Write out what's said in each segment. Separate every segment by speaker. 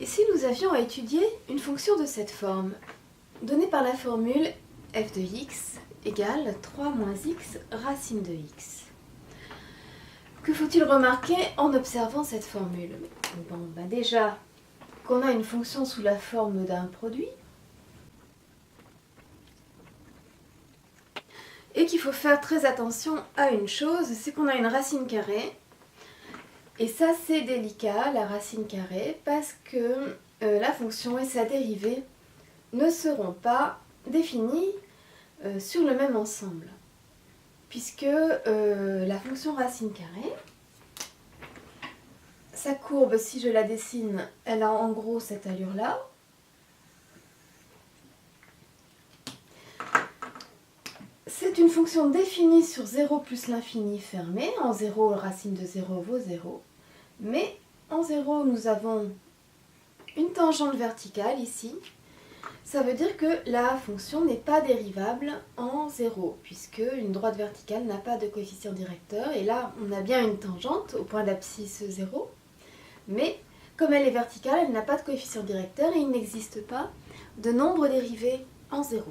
Speaker 1: Et si nous avions à étudier une fonction de cette forme, donnée par la formule f de x égale 3 moins x racine de x? Que faut-il remarquer en observant cette formule? Déjà, qu'on a une fonction sous la forme d'un produit, et qu'il faut faire très attention à une chose, c'est qu'on a une racine carrée. Et ça, c'est délicat, la racine carrée, parce que la fonction et sa dérivée ne seront pas définies sur le même ensemble. Puisque la fonction racine carrée, sa courbe, si je la dessine, elle a en gros cette allure-là. C'est une fonction définie sur 0 plus l'infini fermé. En 0, racine de 0 vaut 0. Mais en 0, nous avons une tangente verticale ici. Ça veut dire que la fonction n'est pas dérivable en 0, puisque une droite verticale n'a pas de coefficient directeur. Et là, on a bien une tangente au point d'abscisse 0. Mais comme elle est verticale, elle n'a pas de coefficient directeur et il n'existe pas de nombre dérivé en 0.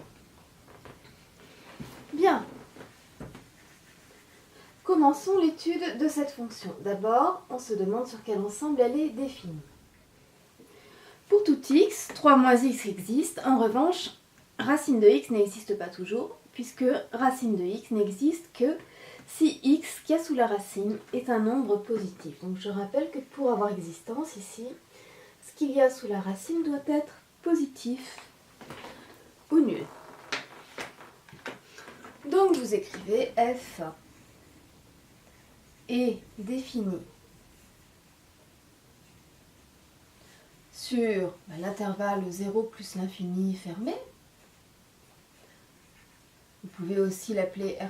Speaker 1: Bien. Commençons l'étude de cette fonction. D'abord, on se demande sur quel ensemble elle est définie. Pour tout x, 3 moins x existe. En revanche, racine de x n'existe pas toujours, puisque racine de x n'existe que si x qu'il y a sous la racine est un nombre positif. Donc je rappelle que pour avoir existence ici, ce qu'il y a sous la racine doit être positif ou nul. Donc vous écrivez f est défini sur l'intervalle 0 plus l'infini fermé. Vous pouvez aussi l'appeler R+.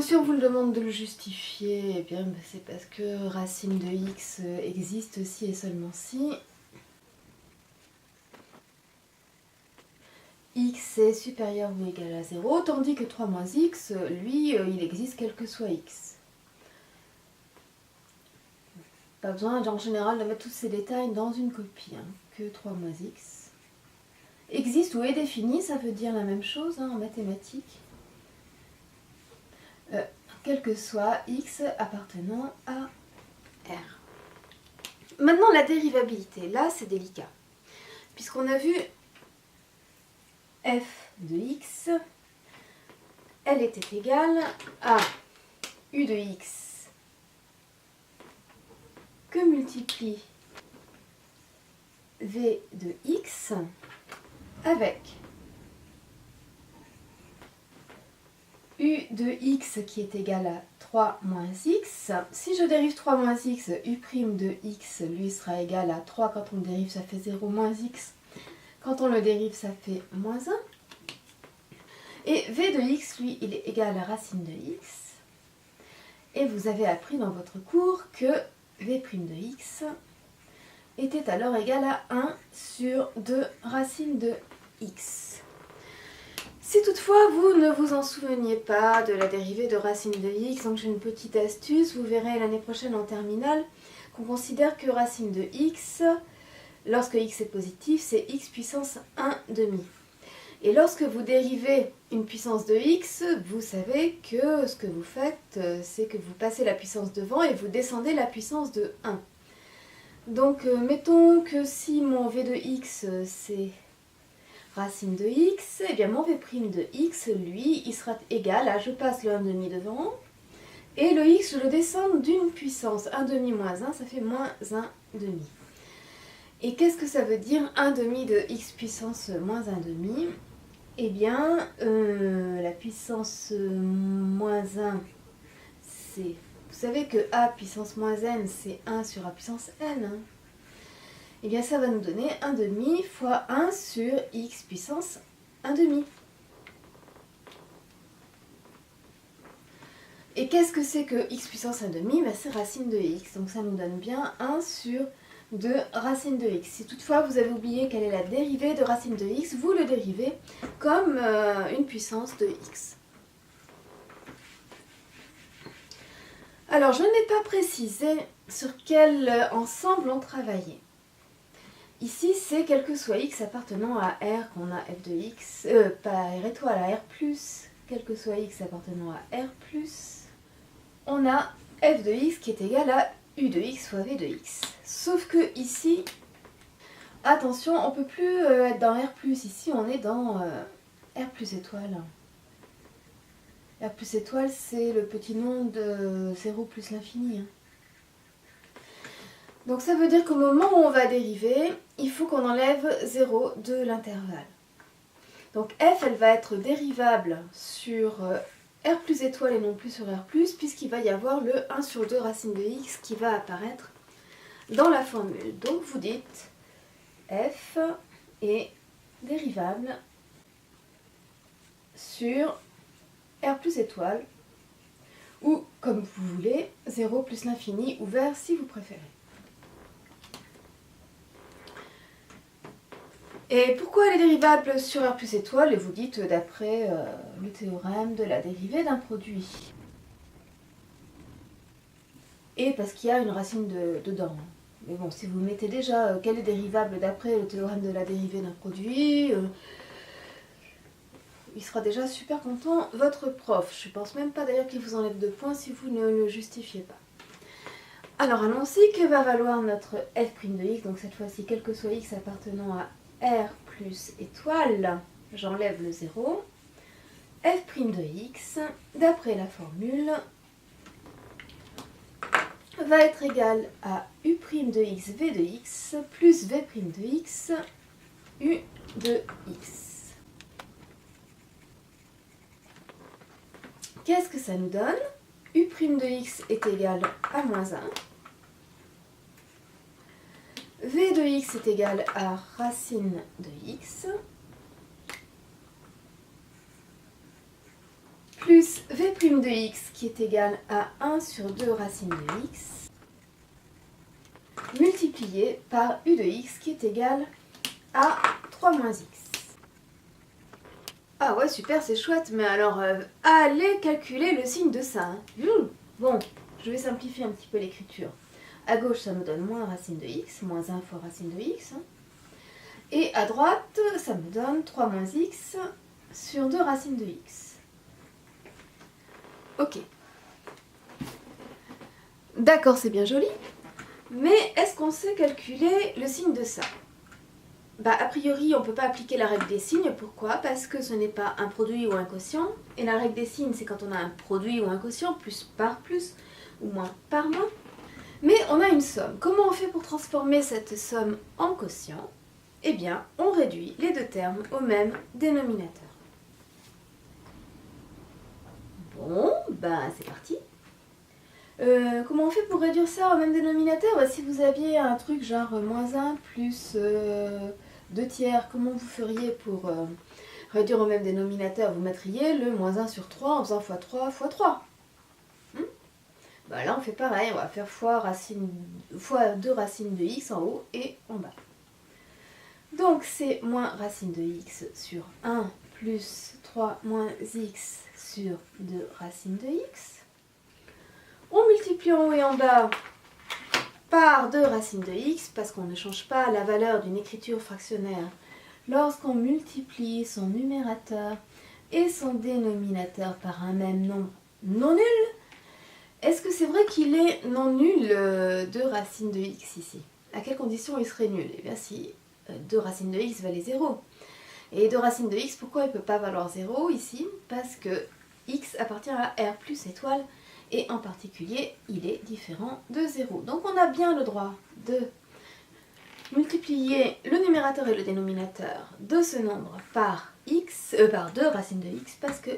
Speaker 1: Si on vous le demande de le justifier, eh bien c'est parce que racine de x existe si et seulement si x est supérieur ou égal à 0, tandis que 3 moins x, lui, il existe quel que soit x. Pas besoin en général de mettre tous ces détails dans une copie, que 3 moins x. Existe ou est défini, ça veut dire la même chose en mathématiques. Quel que soit x appartenant à R. Maintenant, la dérivabilité. Là, c'est délicat. Puisqu'on a vu f de x, elle était égale à u de x que multiplie v de x avec u de x qui est égal à 3 moins x. Si je dérive 3 moins x, u' de x, lui, sera égal à 3. Quand on le dérive, ça fait 0 moins x. Quand on le dérive, ça fait moins 1. Et v de x, lui, il est égal à racine de x. Et vous avez appris dans votre cours que v' de x était alors égal à 1 sur 2 racine de x. Si toutefois vous ne vous en souveniez pas de la dérivée de racine de x, donc j'ai une petite astuce, vous verrez l'année prochaine en terminale qu'on considère que racine de x, lorsque x est positif, c'est x puissance 1 demi. Et lorsque vous dérivez une puissance de x, vous savez que ce que vous faites, c'est que vous passez la puissance devant et vous descendez la puissance de 1. Donc mettons que si mon v de x c'est racine de x, et bien mon v' de x, lui, il sera égal à, je passe le 1 demi devant, et le x, je le descends d'une puissance. 1 demi moins 1, ça fait moins 1 demi. Et qu'est-ce que ça veut dire 1 demi de x puissance moins 1 demi? Eh bien, la puissance moins 1, c'est... Vous savez que a puissance moins n, c'est 1 sur a puissance n. Eh bien, ça va nous donner 1 demi fois 1 sur x puissance 1 demi. Et qu'est-ce que c'est que x puissance 1 demi? C'est racine de x. Donc ça nous donne bien 1 sur 2 racine de x. Si toutefois vous avez oublié quelle est la dérivée de racine de x, vous le dérivez comme une puissance de x. Alors, je n'ai pas précisé sur quel ensemble on travaillait. Ici, c'est quel que soit x appartenant à R qu'on a f de x, pas R étoile, à R+, quel que soit x appartenant à R+, on a f de x qui est égal à u de x fois v de x. Sauf que ici, attention, on ne peut plus être dans R+, ici on est dans R+ étoile. R+ étoile, c'est le petit nom de 0 plus l'infini. Donc ça veut dire qu'au moment où on va dériver, il faut qu'on enlève 0 de l'intervalle. Donc f, elle va être dérivable sur R+ étoile et non plus sur R+, puisqu'il va y avoir le 1 sur 2 racine de x qui va apparaître dans la formule. Donc vous dites f est dérivable sur R+ étoile, ou comme vous voulez, 0 plus l'infini, ouvert si vous préférez. Et pourquoi elle est dérivable sur R+ étoile? Et vous dites d'après le théorème de la dérivée d'un produit. Et parce qu'il y a une racine dedans. Mais bon, si vous mettez déjà qu'elle est dérivable d'après le théorème de la dérivée d'un produit, il sera déjà super content, votre prof. Je ne pense même pas d'ailleurs qu'il vous enlève 2 points si vous ne le justifiez pas. Alors allons-y, que va valoir notre f' de x? Donc cette fois-ci, quel que soit x appartenant à R plus étoile, j'enlève le 0, f' de x, d'après la formule, va être égal à u' de x, v de x, plus v' de x, u de x. Qu'est-ce que ça nous donne? U' de x est égal à moins 1. V de x est égal à racine de x, plus v' de x qui est égal à 1 sur 2 racine de x, multiplié par u de x qui est égal à 3 moins x. Ah ouais, super, c'est chouette, mais alors, allez calculer le signe de ça. Bon, je vais simplifier un petit peu l'écriture. À gauche, ça me donne moins racine de x, moins 1 fois racine de x. Et à droite, ça me donne 3 moins x sur 2 racines de x. Ok. D'accord, c'est bien joli. Mais est-ce qu'on sait calculer le signe de ça? Bah, a priori, on ne peut pas appliquer la règle des signes. Pourquoi? Parce que ce n'est pas un produit ou un quotient. Et la règle des signes, c'est quand on a un produit ou un quotient, plus par plus, ou moins par moins. Mais on a une somme. Comment on fait pour transformer cette somme en quotient? Eh bien, on réduit les deux termes au même dénominateur. Bon, ben c'est parti. Comment on fait pour réduire ça au même dénominateur? Bah, si vous aviez un truc genre moins 1 plus 2 tiers, comment vous feriez pour réduire au même dénominateur? Vous mettriez le moins 1 sur 3 en faisant x3 fois 3. Bah là on fait pareil, on va faire fois 2 racines de x en haut et en bas. Donc c'est moins racine de x sur 1 plus 3 moins x sur 2 racines de x. On multiplie en haut et en bas par 2 racines de x, parce qu'on ne change pas la valeur d'une écriture fractionnaire lorsqu'on multiplie son numérateur et son dénominateur par un même nombre non nul. Est-ce que c'est vrai qu'il est non nul 2 racines de x ici? À quelles conditions il serait nul? Eh bien si 2 racines de x valait 0. Et 2 racines de x, pourquoi il ne peut pas valoir 0 ici? Parce que x appartient à R plus étoile, et en particulier, il est différent de 0. Donc on a bien le droit de multiplier le numérateur et le dénominateur de ce nombre par par 2 racines de x, parce que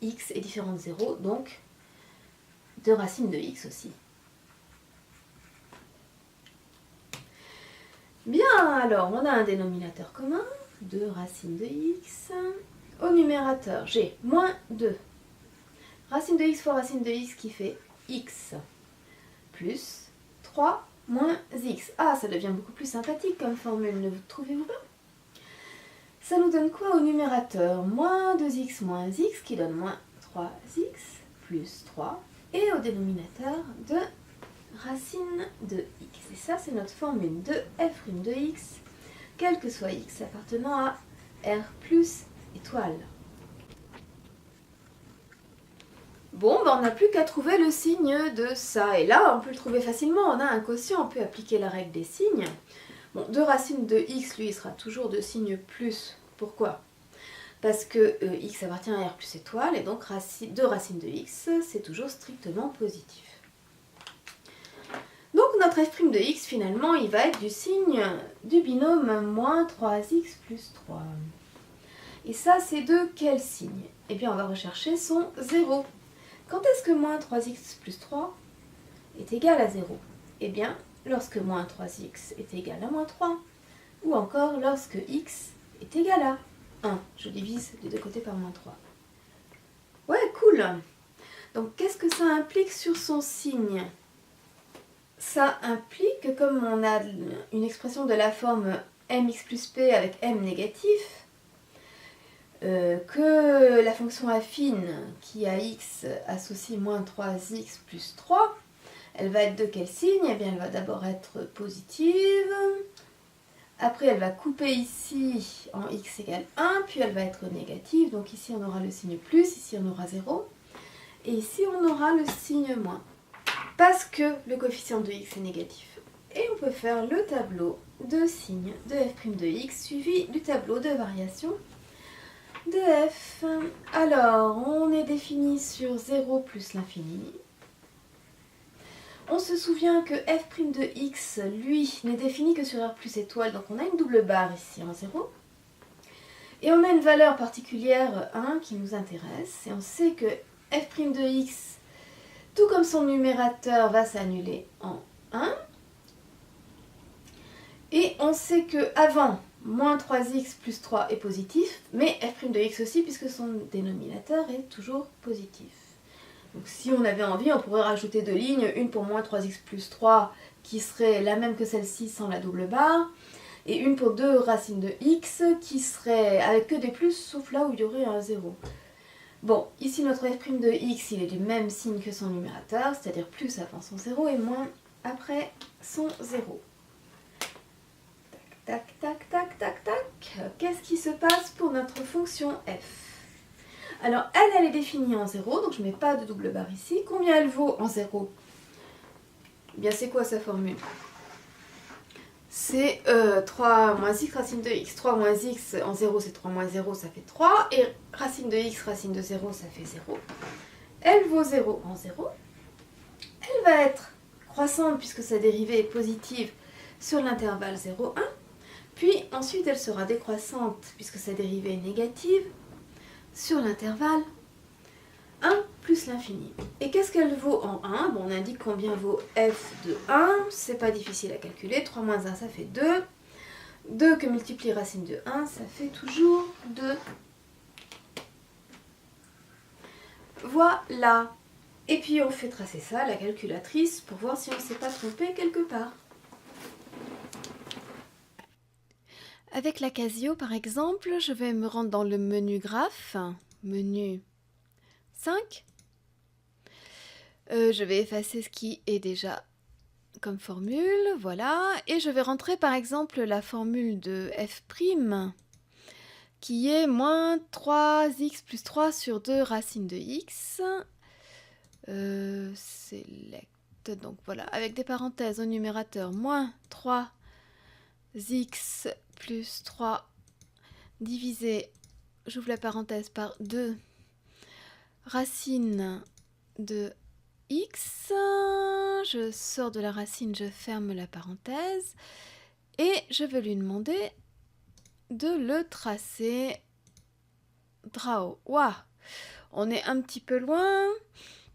Speaker 1: x est différent de 0, donc 2 racines de x aussi. Bien, alors on a un dénominateur commun, 2 racines de x. Au numérateur, j'ai moins 2. Racine de x fois racine de x qui fait x, plus 3 moins x. Ah, ça devient beaucoup plus sympathique comme formule, ne trouvez-vous pas? Ça nous donne quoi au numérateur? Moins 2x moins x qui donne moins 3x, plus 3, et au dénominateur de racine de x. Et ça, c'est notre formule de f' de x, quel que soit x appartenant à R plus étoile. Bon, ben on n'a plus qu'à trouver le signe de ça. Et là, on peut le trouver facilement. On a un quotient, on peut appliquer la règle des signes. Bon, 2 racines de x, lui, il sera toujours de signe plus. Pourquoi? Parce que x appartient à R plus étoile, et donc 2 racines de x, c'est toujours strictement positif. Donc notre f' de x, finalement, il va être du signe du binôme moins 3x plus 3. Et ça, c'est de quel signe? Eh bien, on va rechercher son 0. Quand est-ce que moins 3x plus 3 est égal à 0? Eh bien, lorsque moins 3x est égal à moins 3. Ou encore lorsque x est égal à 1. Je divise les deux côtés par moins 3. Ouais, cool. Donc, qu'est-ce que ça implique sur son signe? Ça implique que comme on a une expression de la forme mx plus p avec m négatif, que la fonction affine qui à x associe moins 3x plus 3, elle va être de quel signe? Eh bien, elle va d'abord être positive, après elle va couper ici en x égale 1, puis elle va être négative, donc ici on aura le signe plus, ici on aura 0, et ici on aura le signe moins, parce que le coefficient de x est négatif. Et on peut faire le tableau de signes de f' de x suivi du tableau de variation de f. Alors, on est défini sur 0 plus l'infini. On se souvient que f' de x, lui, n'est défini que sur R plus étoile, donc on a une double barre ici en 0. Et on a une valeur particulière 1 qui nous intéresse, et on sait que f' de x, tout comme son numérateur, va s'annuler en 1. Et on sait que avant moins 3x plus 3 est positif, mais f' de x aussi, puisque son dénominateur est toujours positif. Donc si on avait envie, on pourrait rajouter deux lignes, une pour moins 3x plus 3, qui serait la même que celle-ci sans la double barre, et une pour 2 racines de x, qui serait avec que des plus, sauf là où il y aurait un 0. Bon, ici notre f' de x, il est du même signe que son numérateur, c'est-à-dire plus avant son 0 et moins après son 0. Tac, tac, tac, tac, tac. Qu'est-ce qui se passe pour notre fonction f? Alors, elle est définie en 0, donc je ne mets pas de double barre ici. Combien elle vaut en 0? Eh bien, c'est quoi sa formule? C'est 3 moins x racine de x. 3 moins x en 0, c'est 3 moins 0, ça fait 3. Et racine de x, racine de 0, ça fait 0. Elle vaut 0 en 0. Elle va être croissante puisque sa dérivée est positive sur l'intervalle 0, 1. Puis ensuite, elle sera décroissante puisque sa dérivée est négative sur l'intervalle 1 plus l'infini. Et qu'est-ce qu'elle vaut en 1? Bon, on indique combien vaut f de 1, c'est pas difficile à calculer. 3 moins 1, ça fait 2. 2 que multiplie racine de 1, ça fait toujours 2. Voilà. Et puis on fait tracer ça à la calculatrice pour voir si on ne s'est pas trompé quelque part. Avec la Casio, par exemple, je vais me rendre dans le menu graphe, menu 5. Je vais effacer ce qui est déjà comme formule, voilà. Et je vais rentrer par exemple la formule de f' qui est moins 3x plus 3 sur 2 racines de x. Select, donc voilà, avec des parenthèses au numérateur, moins 3x plus 3 divisé, j'ouvre la parenthèse, par 2 racine de x, je sors de la racine, je ferme la parenthèse, et je vais lui demander de le tracer. Drao, waouh, on est un petit peu loin.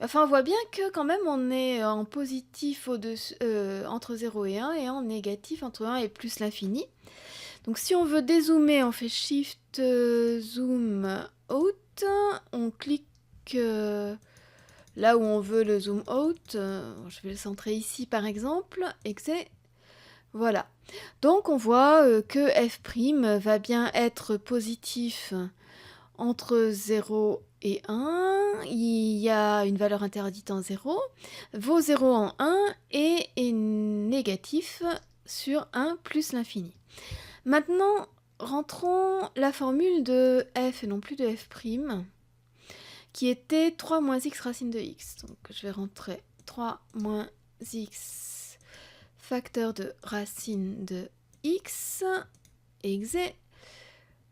Speaker 1: Enfin, on voit bien que quand même on est en positif entre 0 et 1 et en négatif entre 1 et plus l'infini. Donc si on veut dézoomer, on fait Shift Zoom Out, on clique là où on veut le zoom out, je vais le centrer ici par exemple, et que c'est... Voilà. Donc on voit que f' va bien être positif entre 0 et 1, il y a une valeur interdite en 0, vaut 0 en 1 et est négatif sur 1 plus l'infini. Maintenant, rentrons la formule de f et non plus de f', qui était 3 moins x racine de x. Donc je vais rentrer 3 moins x facteur de racine de x, exe,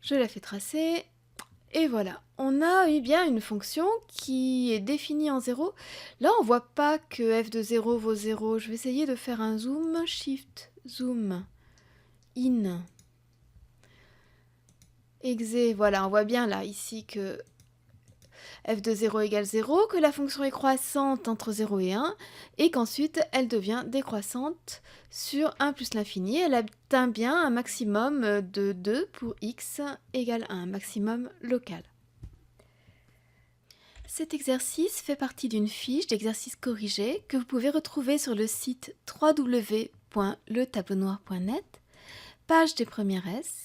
Speaker 1: je la fais tracer, et voilà. On a eu bien une fonction qui est définie en 0. Là, on voit pas que f de 0 vaut 0. Je vais essayer de faire un zoom, shift, zoom, in, exe, voilà, on voit bien là, ici, que f de 0 égale 0, que la fonction est croissante entre 0 et 1, et qu'ensuite elle devient décroissante sur 1 plus l'infini. Elle atteint bien un maximum de 2 pour x égale 1, un maximum local. Cet exercice fait partie d'une fiche d'exercice corrigé que vous pouvez retrouver sur le site www.letablonnoir.net, page des premières S.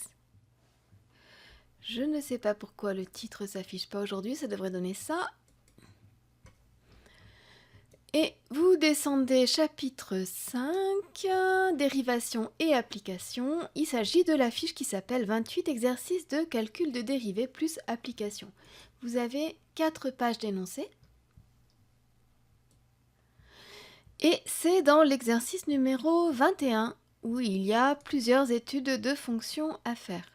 Speaker 1: Je ne sais pas pourquoi le titre ne s'affiche pas aujourd'hui, ça devrait donner ça. Et vous descendez chapitre 5, dérivation et application. Il s'agit de la fiche qui s'appelle 28 exercices de calcul de dérivées plus application. Vous avez 4 pages d'énoncés. Et c'est dans l'exercice numéro 21 où il y a plusieurs études de fonctions à faire.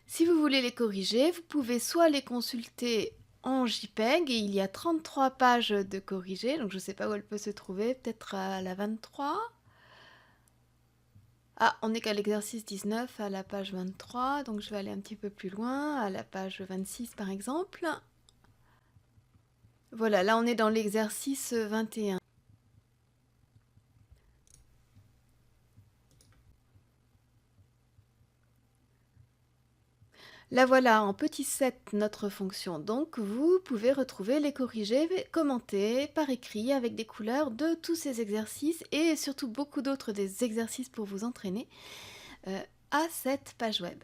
Speaker 1: Si vous voulez les corriger, vous pouvez soit les consulter en JPEG, et il y a 33 pages de corriger, donc je ne sais pas où elle peut se trouver, peut-être à la 23. Ah, on n'est qu'à l'exercice 19, à la page 23, donc je vais aller un petit peu plus loin, à la page 26 par exemple. Voilà, là on est dans l'exercice 21. Là voilà, en petit 7, notre fonction. Donc, vous pouvez retrouver les corrigés, commentés par écrit avec des couleurs de tous ces exercices et surtout beaucoup d'autres des exercices pour vous entraîner à cette page web.